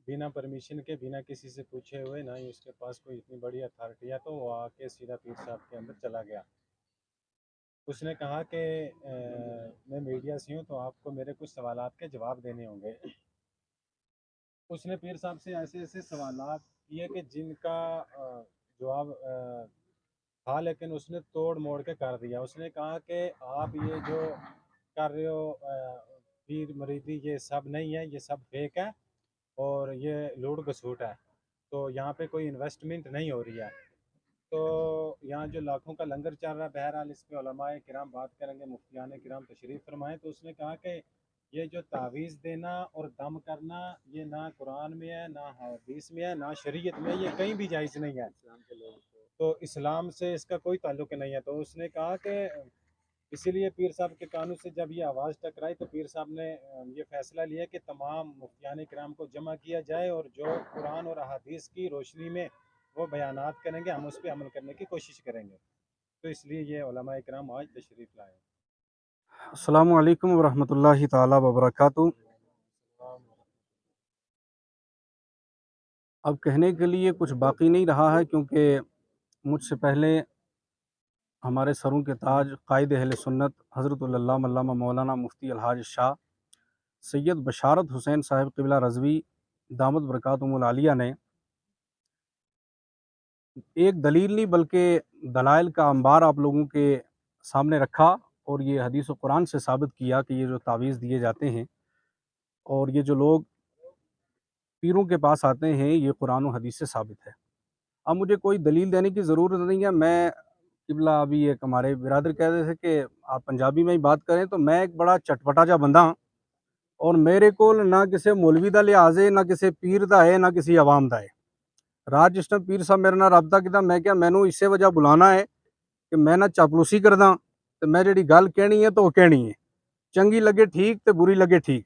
बिना परमिशन के, बिना किसी से पूछे हुए, ना ही उसके पास कोई इतनी बड़ी अथॉरिटी है, तो वो आके सीधा पीर साहब के अंदर चला गया। उसने कहा कि मैं मीडिया से हूँ, तो आपको मेरे कुछ सवालात के जवाब देने होंगे। उसने पीर साहब से ऐसे ऐसे सवालात किए कि जिनका जवाब था, लेकिन उसने तोड़ मोड़ के कर दिया। उसने कहा कि आप ये जो कर रहे हो पीर मुरीदी, ये सब नहीं है, ये सब फेक है और ये लूट घसूट है। तो यहाँ पे कोई इन्वेस्टमेंट नहीं हो रही है। तो यहाँ जो लाखों का लंगर चल रहा है, बहरहाल इस पे उलमाए किराम बात करेंगे, मुफ्तियान किराम तशरीफ़ फरमाएँ। तो उसने कहा कि ये जो तावीज़ देना और दम करना, ये ना कुरान में है, ना हदीस में है, ना शरीयत में, ये कहीं भी जायज़ नहीं है। तो इस्लाम से इसका कोई ताल्लुक नहीं है। तो उसने कहा कि इसीलिए पीर साहब के कानून से जब ये आवाज़ टकराई, तो पीर साहब ने ये फ़ैसला लिया कि तमाम मुफ्तियान किराम को जमा किया जाए और जो कुरान और अहादीस की रोशनी में वो बयानात करेंगे, हम उस पर अमल करने की कोशिश करेंगे। तो इसलिए ये उलमा इकराम आज तशरीफ़ लाए। अस्सलामु अलैकुम वरहमतुल्लाहि ताला वबरकातुहू। अब कहने के लिए कुछ बाकी नहीं रहा है, क्योंकि मुझसे पहले हमारे सरों के ताज कायद अहले सुन्नत हज़रत अल्लामा मौलाना मुफ्ती अलहाज शाह सैयद बशारत हुसैन साहिब क़िबला रज़वी दामद बरकातुहुमुल आलिया ने एक दलील नहीं बल्कि दलाइल का अंबार आप लोगों के सामने रखा और ये हदीस व कुरान से साबित किया कि ये जो तावीज़ दिए जाते हैं और ये जो लोग पीरों के पास आते हैं, ये कुरान व हदीस से साबित है। अब मुझे कोई दलील देने की ज़रूरत नहीं है। मैं क़िबला अभी एक हमारे बिरादर कह रहे थे कि आप पंजाबी में ही बात करें, तो मैं एक बड़ा चटपटा जा बंदा हाँ और मेरे को ना किसी मौलवी का लिहाज है, ना किसी पीर का है, ना किसी अवाम का है। रात जिस टाइम पीर साहब मेरे नाल रबता किया, मैं क्या मैनू इसे वजह बुलाना है कि मैं ना चापलूसी करदा, तो मैं जी गल कहनी है तो कहनी है, चंगी लगे ठीक तो बुरी लगे ठीक।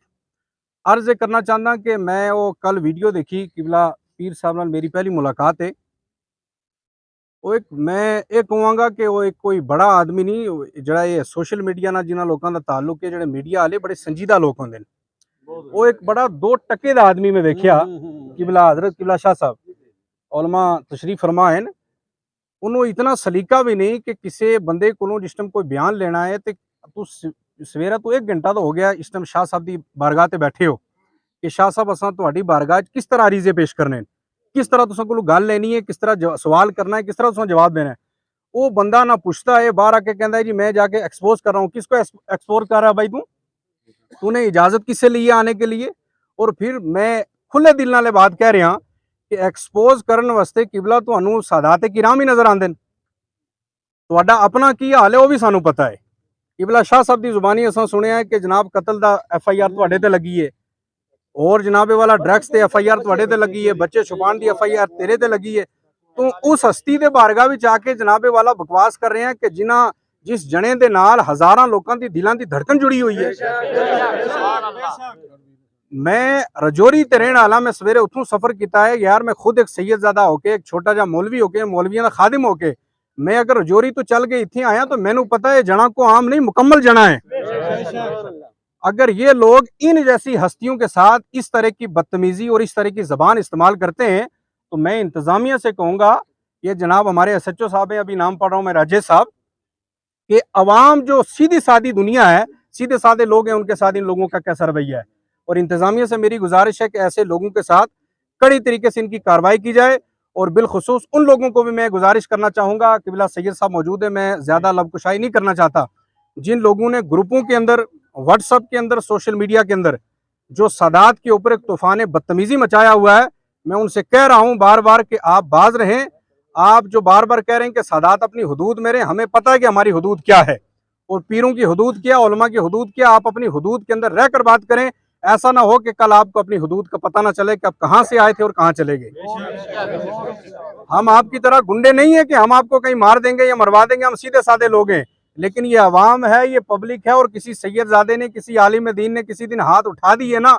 अर्ज़ करना चाहता कि मैं वो कल वीडियो देखी, क़िबला पीर साहब नाल मेरी पहली मुलाकात है। वो एक मैं ये कहूँगा कि वो एक कोई बड़ा आदमी नहीं, जड़ा ये सोशल मीडिया नाल जिन्हां लोकां दा ताल्लुक है, जेड़े मीडिया वाले बड़े संजीदा लोग होंदे ने, वो एक बड़ा 2 टके दा आदमी मैं वेख्या क़िबला हज़रत क़िबला शाह साहब उलमा तशरीफ़ फरमा है। उन्होंने इतना सलीका भी नहीं कि किसी बंदे को जिस टाइम कोई बयान लेना है तो तू सवेरा तो 1 घंटा तो हो गया इस टाइम शाह साहब की बारगाह ते बैठे हो कि शाह साहब असां तुहाडी बारगाह किस तरह अरीज़े पेश करने, किस तरह तुसां कोलों गल लेनी है, किस तरह सवाल करना है, किस तरह तुसां जवाब देना है। वो बंदा ना पूछता है, बाहर आके कहता है जी मैं जाके एक्सपोज कर रहा हूँ। किसको एक्सपोज कर रहा है भाई तूने इजाजत किससे ली है आने के लिए? और फिर मैं खुले दिल नाल बात कह रहा कि एक्सपोज करने वास्ते क़िबला तुहानू सादात किराम ही नज़र आंदे ने, तुहाडा अपना की हाल है वो भी सानू पता है। क़िबला शाह साहब की जुबानी असां सुनिया है कि जनाब कतल दा FIR तुहाडे ते लगी है और जनाबे वाला ड्रग्स ते FIR तुहाडे ते लगी है, बच्चे छुपाने दी FIR तेरे ते लगी है। तो उस हस्ती दे बारगाह विच आके जनाबे वाला बकवास कर रहे हैं कि जिस जने दे नाल हज़ारां लोकां दी दिलां दी धड़कन जुड़ी हुई है। मैं रजौरी ते रहने वाला, मैं सवेरे उठूं सफर किया है यार, मैं खुद एक सैयदजादा होके, एक छोटा जा मौलवी होके, मौलवियों का खादिम होके मैं अगर रजौरी तो चल के इत्थे आया तो मैनू पता है जना को आम नहीं मुकम्मल जना है। अगर ये लोग इन जैसी हस्तियों के साथ इस तरह की बदतमीजी और इस तरह की जबान इस्तेमाल करते हैं, तो मैं इंतजामिया से कहूँगा, ये जनाब हमारे SHO साहब हैं, अभी नाम पढ़ रहा हूँ मैं राजेश साहब, कि अवाम जो सीधी सादी दुनिया है, सीधे साधे लोग हैं, उनके साथ इन लोगों का कैसा रवैया है। और इंतजामिया से मेरी गुजारिश है कि ऐसे लोगों के साथ कड़ी तरीके से इनकी कार्रवाई की जाए। और बिलखुसूस उन लोगों को भी मैं गुजारिश करना चाहूँगा, क़िबला सैयद साहब मौजूद है, मैं ज़्यादा लबकुशाई नहीं करना चाहता, जिन लोगों ने ग्रुपों के अंदर, व्हाट्सअप के अंदर, सोशल मीडिया के अंदर जो सादात के ऊपर एक तूफान बदतमीजी मचाया हुआ है, मैं उनसे कह रहा हूँ बार बार कि आप बाज रहें। आप जो बार बार कह रहे हैं कि सादात अपनी हुदूद में रहें, हमें पता है कि हमारी हुदूद क्या है और पीरों की हुदूद क्या, उलमा की हुदूद क्या। आप अपनी हुदूद के अंदर रहकर बात करें, ऐसा ना हो कि कल आपको अपनी हुदूद का पता ना चले कि आप कहाँ से आए थे और कहाँ चले गए। हम आपकी तरह गुंडे नहीं है कि हम आपको कहीं मार देंगे या मरवा देंगे, हम सीधे साधे लोग हैं। लेकिन ये अवाम है, ये पब्लिक है, और किसी सैयदजादे ने, किसी आलिम दीन ने किसी दिन हाथ उठा दिए ना,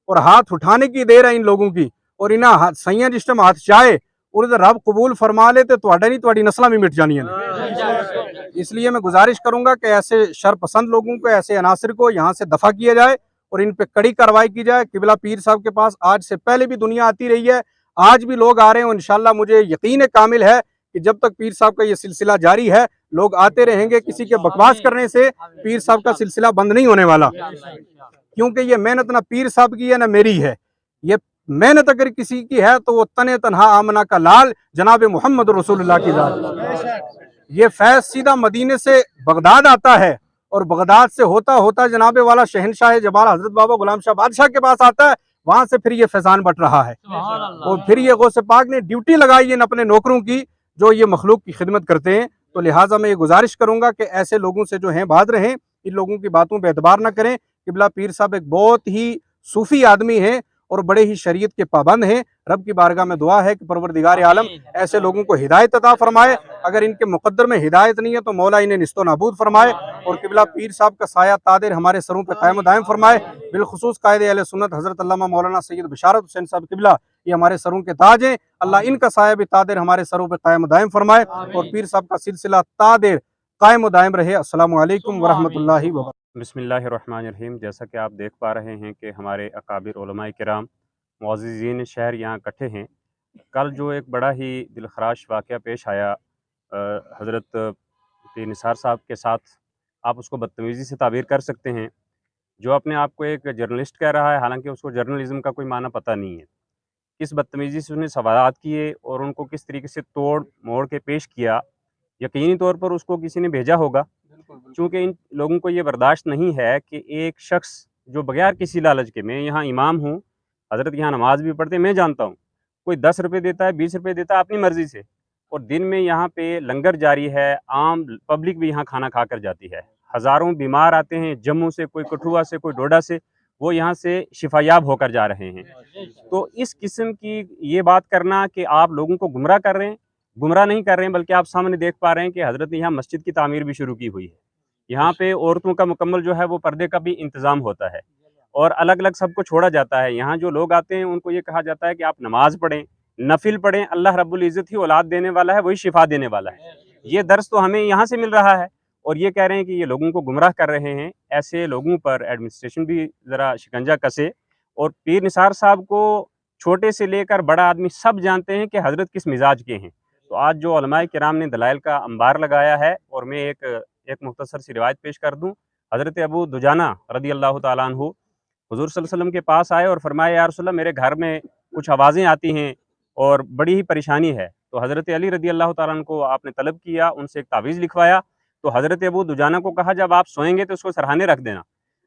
और हाथ उठाने की देर है इन लोगों की, और इन्हें सैयद जिस टाइम हाथ चाहे और रब कबूल फरमा ले तो तुहाडा नहीं तुहाडी नस्लां भी मिट जानियां ने। इसलिए मैं गुजारिश करूंगा कि ऐसे शर पसंद लोगों को, ऐसे अनासर को यहाँ से दफा किया जाए और इन पे कड़ी कार्रवाई की जाए। किबला पीर साहब के पास आज से पहले भी दुनिया आती रही है, आज भी लोग आ रहे हैं। इंशाल्लाह मुझे यकीन कामिल है कि जब तक पीर साहब का ये सिलसिला जारी है लोग आते रहेंगे। किसी के बकवास करने से पीर साहब का सिलसिला बंद नहीं होने वाला, क्योंकि ये मेहनत ना पीर साहब की है ना मेरी है। ये मेहनत अगर किसी की है तो वो तने तनहा आमना का लाल जनाब मोहम्मद रसूलुल्लाह की जात। ये फैज सीधा मदीने से बगदाद आता है और बगदाद से होता होता जनाबे वाला शहनशाह जबाल हजरत बाबा गुलाम शाह बादशाह के पास आता है। वहां से फिर ये फैजान बट रहा है और फिर ये गौसे पाक ने ड्यूटी लगाई है अपने नौकरों की जो ये मखलूक की खिदमत करते हैं। तो लिहाजा मैं ये गुजारिश करूंगा कि ऐसे लोगों से जो हैं बात रहें, इन लोगों की बातों पर एतबार न करें। किबला पीर साहब एक बहुत ही सूफी आदमी हैं और बड़े ही शरीयत के पाबंद हैं। रब की बारगाह में दुआ है कि परवरदिगार आलम ऐसे लोगों को हिदायत अता फरमाए। अगर इनके मुकद्दर में हिदायत नहीं है तो मौला इन्हें निस्तो नाबूद फरमाए और किबला पीर साहब का साया तादिर हमारे सरों पर कायम दायम फरमाए। बिलखुसूस कायदे अहले सुन्नत हज़रत अल्लामा मौलाना सैयद बिशारत हुसैन साहब किबला ये हमारे सरों के ताज हैं। अल्लाह इनका साया भी तादिर हमारे सरों पर कायम दायम फरमाए और पीर साहब का सिलसिला तादिर कायम दायम रहे। अस्सलामु अलैकुम वरहमतुल्लाहि व बिस्मिल्लाहिर्रहमानिर्रहीम। जैसा कि आप देख पा रहे हैं कि हमारे अकाबिर उलमाए किराम मुअज़्ज़िज़ीन शहर यहाँ इकट्ठे हैं। कल जो एक बड़ा ही दिलखराश वाक़या पेश आया हज़रत पीर निसार साहब के साथ, आप उसको बदतमीज़ी से ताबीर कर सकते हैं। जो अपने आप को एक जर्नलिस्ट कह रहा है, हालांकि उसको जर्नलिज़्म का कोई माना पता नहीं है। किस बदतमीज़ी से उसने सवालात किए और उनको किस तरीके से तोड़ मोड़ के पेश किया, यकीनी तौर पर उसको किसी ने भेजा होगा। चूँकि इन लोगों को ये बर्दाश्त नहीं है कि एक शख्स जो बगैर किसी लालच के, मैं यहाँ इमाम हूँ, हज़रत यहाँ नमाज भी पढ़ते, मैं जानता हूँ, कोई 10 रुपये देता है, 20 रुपये देता है अपनी मर्ज़ी से, और दिन में यहाँ पे लंगर जारी है, आम पब्लिक भी यहाँ खाना खा कर जाती है। हज़ारों बीमार आते हैं जम्मू से, कोई कठुआ से, कोई डोडा से, वो यहाँ से शिफायाब होकर जा रहे हैं। तो इस किस्म की ये बात करना कि आप लोगों को गुमराह कर रहे हैं, गुमराह नहीं कर रहे हैं, बल्कि आप सामने देख पा रहे हैं कि हज़रत ने यहाँ मस्जिद की तामीर भी शुरू की हुई है। यहाँ पे औरतों का मुकम्मल जो है वो पर्दे का भी इंतज़ाम होता है और अलग अलग सबको छोड़ा जाता है। यहाँ जो लोग आते हैं उनको ये कहा जाता है कि आप नमाज पढ़ें, नफिल पढ़ें, अल्लाह रब्बुल इज़्ज़त ही औलाद देने वाला है, वही शिफा देने वाला है। ये दर्स तो हमें यहाँ से मिल रहा है और ये कह रहे हैं कि ये लोगों को गुमराह कर रहे हैं। ऐसे लोगों पर एडमिनिस्ट्रेशन भी ज़रा शिकंजा कसे। और पीर निसार साहब को छोटे से लेकर बड़ा आदमी सब जानते हैं कि हज़रत किस मिजाज के हैं। तो आज जो उलमाए किराम ने दलाइल का अंबार लगाया है, और मैं एक मुख्तसर सी रिवायत पेश कर दूँ। हज़रत अबू दुजाना रज़ी अल्लाह तआला अन्हु हुज़ूर सल्लल्लाहु अलैहि वसल्लम के पास आए और फरमाया, या रसूलल्लाह मेरे घर में कुछ आवाज़ें आती हैं और बड़ी ही परेशानी है। तो हज़रत अली रज़ी अल्लाह तआला अन्हु को आपने तलब किया, उनसे एक तावीज़ लिखवाया। तो हज़रत अबू दुजाना को कहा, जब आप सोएंगे तो उसको सरहाने रख देना।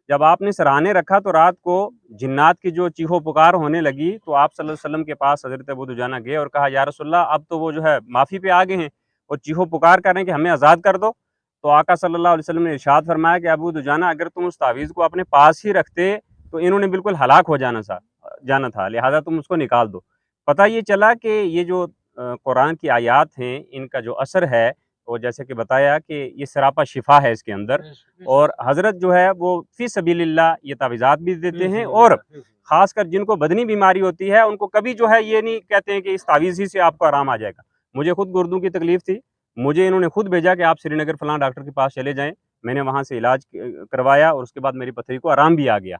जब आपने सरहाने रखा तो रात को जिन्नात की जो चीखो पुकार होने लगी, तो आप सल्लल्लाहु अलैहि वसल्लम के पास हज़रत अबू दुजाना गए और कहा, या रसूलल्लाह अब तो वो जो है माफ़ी पे आ गए हैं और चीखो पुकार कर रहे हैं कि हमें आज़ाद कर दो। तो आका सल्लल्लाहु अलैहि वसल्लम ने इरशाद फरमाया कि अबू दुजाना, अगर तुम उस तावीज़ को अपने पास ही रखते तो इन्होंने बिल्कुल हलाक हो जाना था, लिहाजा तुम उसको निकाल दो। पता ये चला कि ये जो कुरान की आयात हैं, इनका जो असर है, और जैसे कि बताया कि ये सरापा शिफा है इसके अंदर। और हज़रत जो है वो फ़ी सबीलिल्लाह ये तावीज़ात भी देते हैं, और ख़ासकर जिनको बदनी बीमारी होती है उनको कभी जो है ये नहीं कहते हैं कि इस तावीज़ ही से आपको आराम आ जाएगा। मुझे खुद गुर्दों की तकलीफ़ थी, मुझे इन्होंने खुद भेजा कि आप श्रीनगर फ़लाँ डॉक्टर के पास चले जाएँ। मैंने वहाँ से इलाज करवाया और उसके बाद मेरी पथरी को आराम भी आ गया।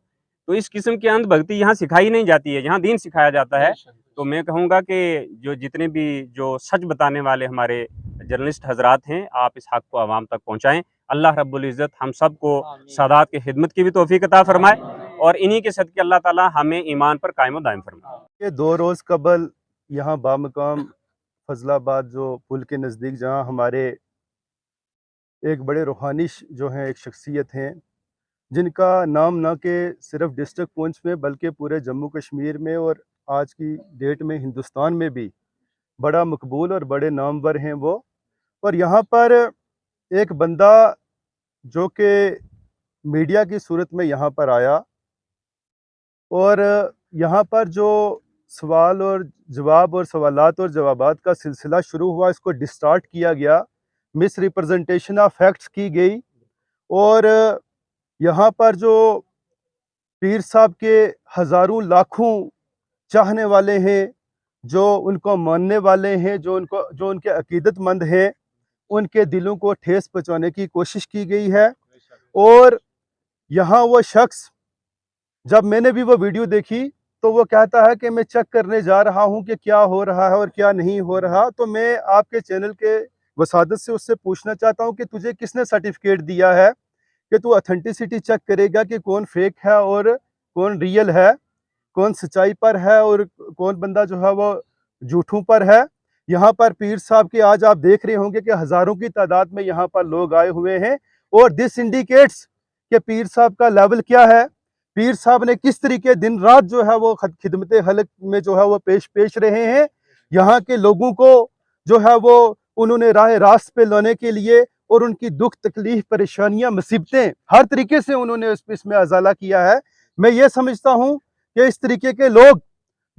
तो इस किस्म की अंधभक्ति यहाँ सिखाई नहीं जाती है, यहाँ दीन सिखाया जाता है। तो मैं कहूँगा कि जो जितने भी जो सच बताने वाले हमारे जर्नलिस्ट हजरात हैं, आप इस हक़ को आवाम तक पहुँचाएँ। अल्लाह रब्बुल इज़्ज़त हम सब को सादात की खिदमत की भी तौफ़ीक अता फ़रमाए और इन्हीं के सदक़े अल्लाह ताला हमें ईमान पर कायम व दायम फरमाए। ये 2 रोज़ कबल यहाँ बामकाम फजलाबाद जो पुल के नज़दीक, जहाँ हमारे एक बड़े रूहानी जो हैं एक शख्सियत हैं, जिनका नाम ना कि सिर्फ डिस्ट्रिक्ट पुंछ में बल्कि पूरे जम्मू कश्मीर में और आज की डेट में हिंदुस्तान में भी बड़ा मकबूल और बड़े नामवर हैं वो। और यहाँ पर एक बंदा जो कि मीडिया की सूरत में यहाँ पर आया और यहाँ पर जो सवाल और जवाब और सवालात और जवाबात का सिलसिला शुरू हुआ, इसको डिस्टार्ट किया गया, मिस रिप्रेजेंटेशन ऑफ फैक्ट्स की गई। और यहाँ पर जो पीर साहब के हज़ारों लाखों चाहने वाले हैं, जो उनको मानने वाले हैं, जो उनके अकीदतमंद हैं, उनके दिलों को ठेस पहुँचाने की कोशिश की गई है। और यहाँ वो शख्स जब मैंने भी वो वीडियो देखी तो वो कहता है कि मैं चेक करने जा रहा हूं कि क्या हो रहा है और क्या नहीं हो रहा। तो मैं आपके चैनल के वसादत से उससे पूछना चाहता हूं कि तुझे किसने सर्टिफिकेट दिया है कि तू ऑथेंटिसिटी चेक करेगा कि कौन फेक है और कौन रियल है, कौन सच्चाई पर है और कौन बंदा जो है वो झूठों पर है। यहाँ पर पीर साहब के आज आप देख रहे होंगे कि हज़ारों की तादाद में यहाँ पर लोग आए हुए हैं और दिस इंडिकेट्स कि पीर साहब का लेवल क्या है, पीर साहब ने किस तरीके दिन रात जो है वो खिदमत हलक में जो है वो पेश रहे हैं। यहाँ के लोगों को जो है वो उन्होंने राह रास्त पे लाने के लिए और उनकी दुख तकलीफ परेशानियां मुसीबतें हर तरीके से उन्होंने इसमें अजाला किया है। मैं ये समझता हूँ कि इस तरीके के लोग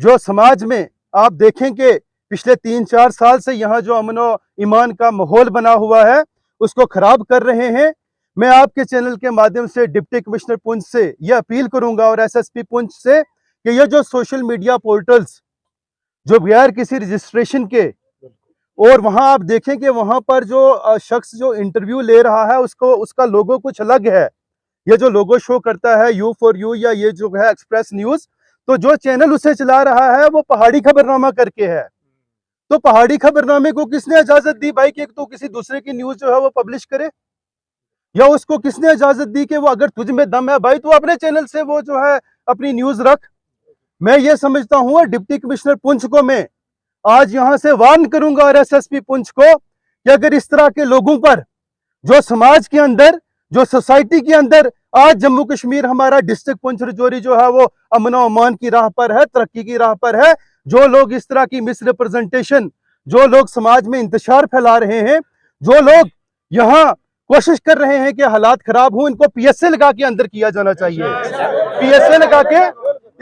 जो समाज में आप देखें कि पिछले 3-4 साल से यहाँ जो अमन व ईमान का माहौल बना हुआ है उसको खराब कर रहे हैं। मैं आपके चैनल के माध्यम से डिप्टी कमिश्नर पुंछ से यह अपील करूंगा और एसएसपी पुंछ से कि ये जो सोशल मीडिया पोर्टल्स जो बगैर किसी रजिस्ट्रेशन के, और वहां आप देखें कि वहां पर जो शख्स जो इंटरव्यू ले रहा है उसका लोगो कुछ अलग है, ये जो लोगो शो करता है U4U या ये जो है एक्सप्रेस न्यूज, तो जो चैनल उसे चला रहा है वो पहाड़ी खबरनामा करके है। तो पहाड़ी खबरनामे को किसने इजाजत दी भाई कि तो किसी दूसरे की न्यूज जो है वो पब्लिश करे, या उसको किसने इजाजत दी कि वो अगर तुझ में दम है भाई तो अपने चैनल से वो जो है अपनी न्यूज रख। मैं ये समझता हूँ डिप्टी कमिश्नर पुंछ को मैं आज यहाँ से वार्न करूंगा और एसएसपी पुंछ को कि अगर इस तरह के लोगों पर जो समाज के अंदर जो सोसाइटी के अंदर आज जम्मू कश्मीर हमारा डिस्ट्रिक्ट पुंछ राजौरी जो है वो अमन व अमान की राह पर है, तरक्की की राह पर है, जो लोग इस तरह की मिस रिप्रेजेंटेशन, जो लोग समाज में इंतशार फैला रहे हैं, जो लोग यहाँ कोशिश कर रहे हैं कि हालात खराब हो, इनको पीएसए लगा के अंदर किया जाना चाहिए, पीएसए लगा के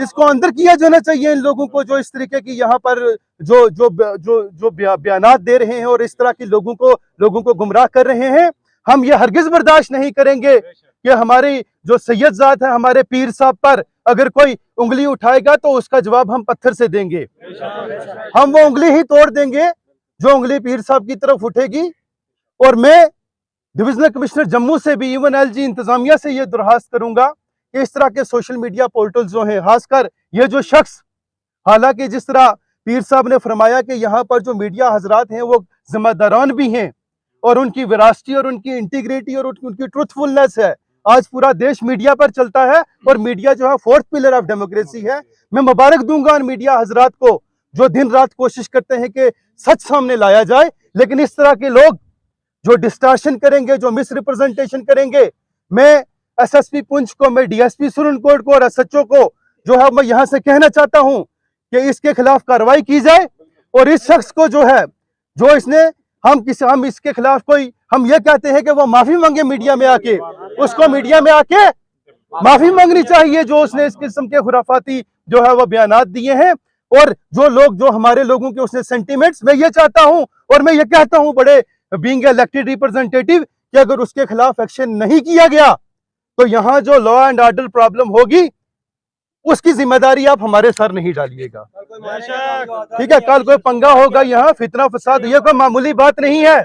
इसको अंदर किया जाना चाहिए इन लोगों को जो इस तरीके की यहाँ पर जो जो जो जो बयानात दे रहे हैं और इस तरह की लोगों को गुमराह कर रहे हैं। हम ये हरगिज बर्दाश्त नहीं करेंगे कि हमारी जो सैयद जात है हमारे पीर साहब पर अगर कोई उंगली उठाएगा तो उसका जवाब हम पत्थर से देंगे, हम वो उंगली ही तोड़ देंगे जो उंगली पीर साहब की तरफ उठेगी। और मैं डिविजनल कमिश्नर जम्मू से भी इवन एलजी इंतजामिया से ये दरखास्त करूंगा कि इस तरह के सोशल मीडिया पोर्टल जो हैं, खासकर ये जो शख्स, हालांकि जिस तरह पीर साहब ने फरमाया कि यहाँ पर जो मीडिया हजरात हैं वो जिम्मेदारान भी हैं और उनकी विरासती और उनकी इंटीग्रिटी और उनकी ट्रुथफुलनेस है। आज पूरा देश मीडिया पर चलता है और मीडिया जो है फोर्थ पिलर ऑफ डेमोक्रेसी है। मैं मुबारक दूंगा उन मीडिया हजरात को जो दिन रात कोशिश करते हैं कि सच सामने लाया जाए, लेकिन इस तरह के लोग जो डिस्टॉर्शन करेंगे, जो मिस रिप्रेजेंटेशन करेंगे, मैं एसएसपी पुंछ को, मैं डीएसपी सुरनकोट को और एसएचओ को जो है मैं यहाँ से कहना चाहता हूँ कि इसके खिलाफ कार्रवाई की जाए और इस शख्स को जो है जो इसने हम इसके खिलाफ कोई हम ये कहते हैं कि वो माफी मांगे मीडिया में आके, उसको मीडिया में आके माफी मांगनी चाहिए जो उसने इस किस्म के खुराफाती जो है वो बयानात दिए हैं और जो लोग जो हमारे लोगों के उसने सेंटिमेंट्स। मैं ये चाहता हूं और मैं ये कहता हूं बड़े बीइंग इलेक्टेड रिप्रेजेंटेटिव कि अगर उसके खिलाफ एक्शन नहीं किया गया तो यहाँ जो लॉ एंड ऑर्डर प्रॉब्लम होगी उसकी जिम्मेदारी आप हमारे सर नहीं डालिएगा, ठीक है। कल कोई पंगा होगा यहाँ फितना फसाद, ये कोई मामूली बात नहीं है।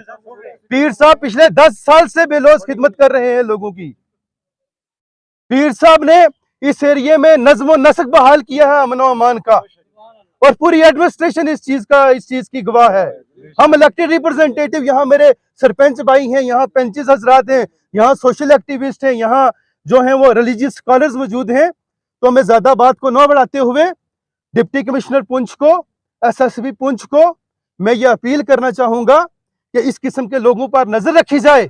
पीर साहब पिछले 10 साल से बेलौस खिदमत कर रहे हैं लोगों की। पीर साहब ने इस एरिया में नज्म व नस्क बहाल किया है अमन व अमान का और पूरी एडमिनिस्ट्रेशन इस चीज की गवाह है। हम इलेक्टेड रिप्रेजेंटेटिव, यहाँ मेरे सरपंच भाई हैं, यहाँ पंचेस हजरात हैं, यहाँ सोशल एक्टिविस्ट हैं, यहाँ जो हैं वो रिलीजियस स्कॉलर्स मौजूद हैं। तो मैं ज्यादा बात को न बढ़ाते हुए डिप्टी कमिश्नर पुंछ को, एसएसपी पुंछ को मैं ये अपील करना चाहूंगा कि इस किस्म के लोगों पर नजर रखी जाए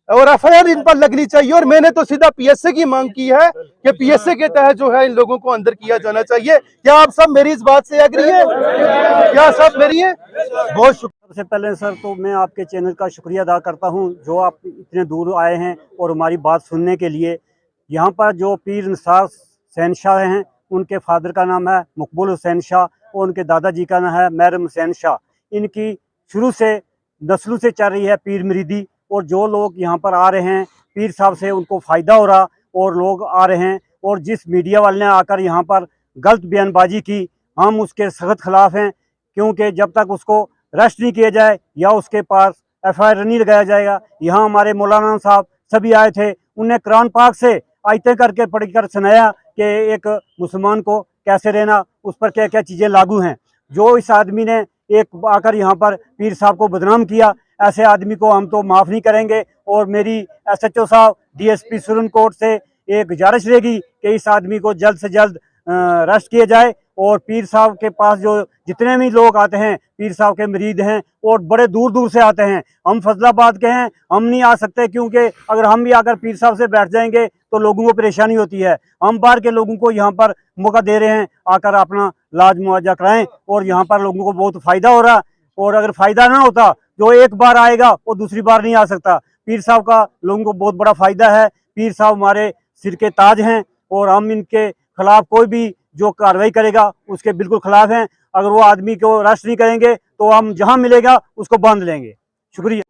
और एफआईआर इन पर लगनी चाहिए। और मैंने तो सीधा पीएसए की मांग की है कि पीएसए के तहत जो है इन लोगों को अंदर किया जाना चाहिए। क्या आप सब मेरी इस बात से एग्री है? क्या सब मेरी है? बहुत शुक्रिया। सबसे पहले सर तो मैं आपके चैनल का शुक्रिया अदा करता हूं जो आप इतने दूर आए हैं और हमारी बात सुनने के लिए। यहाँ पर जो पीर निसार हुसैन शाह हैं उनके फादर का नाम है मकबूल हुसैन शाह और उनके दादाजी का नाम है महरम हुसैन शाह। इनकी शुरू से नस्लों से चल रही है पीर मुरीदी और जो लोग यहाँ पर आ रहे हैं पीर साहब से उनको फ़ायदा हो रहा और लोग आ रहे हैं। और जिस मीडिया वाले ने आकर यहाँ पर गलत बयानबाजी की हम उसके सख्त खिलाफ हैं, क्योंकि जब तक उसको अरेस्ट नहीं किया जाए या उसके पास एफआईआर नहीं लगाया जाएगा। यहाँ हमारे मौलाना साहब सभी आए थे, उन्हें कुरान पाक से आयतें करके पढ़कर सुनाया कि एक मुसलमान को कैसे रहना, उस पर क्या क्या चीज़ें लागू हैं। जो इस आदमी ने एक आकर यहाँ पर पीर साहब को बदनाम किया, ऐसे आदमी को हम तो माफ़ नहीं करेंगे। और मेरी SHO साहब DSP सुरनकोट से एक गुजारिश रहेगी कि इस आदमी को जल्द से जल्द अरेस्ट किया जाए। और पीर साहब के पास जो जितने भी लोग आते हैं, पीर साहब के मुरीद हैं और बड़े दूर दूर से आते हैं। हम फजलाबाद के हैं, हम नहीं आ सकते, क्योंकि अगर हम भी आकर पीर साहब से बैठ जाएंगे तो लोगों को परेशानी होती है। हम बाहर के लोगों को यहाँ पर मौका दे रहे हैं, आकर अपना इलाज मुआवजा कराएं, और यहाँ पर लोगों को बहुत फ़ायदा हो रहा है। और अगर फ़ायदा ना होता, जो एक बार आएगा वो दूसरी बार नहीं आ सकता। पीर साहब का लोगों को बहुत बड़ा फ़ायदा है। पीर साहब हमारे सिर के ताज हैं, और हम इनके खिलाफ कोई भी जो कार्रवाई करेगा उसके बिल्कुल खिलाफ हैं। अगर वो आदमी को अरेस्ट नहीं करेंगे तो हम जहां मिलेगा उसको बांध लेंगे। शुक्रिया।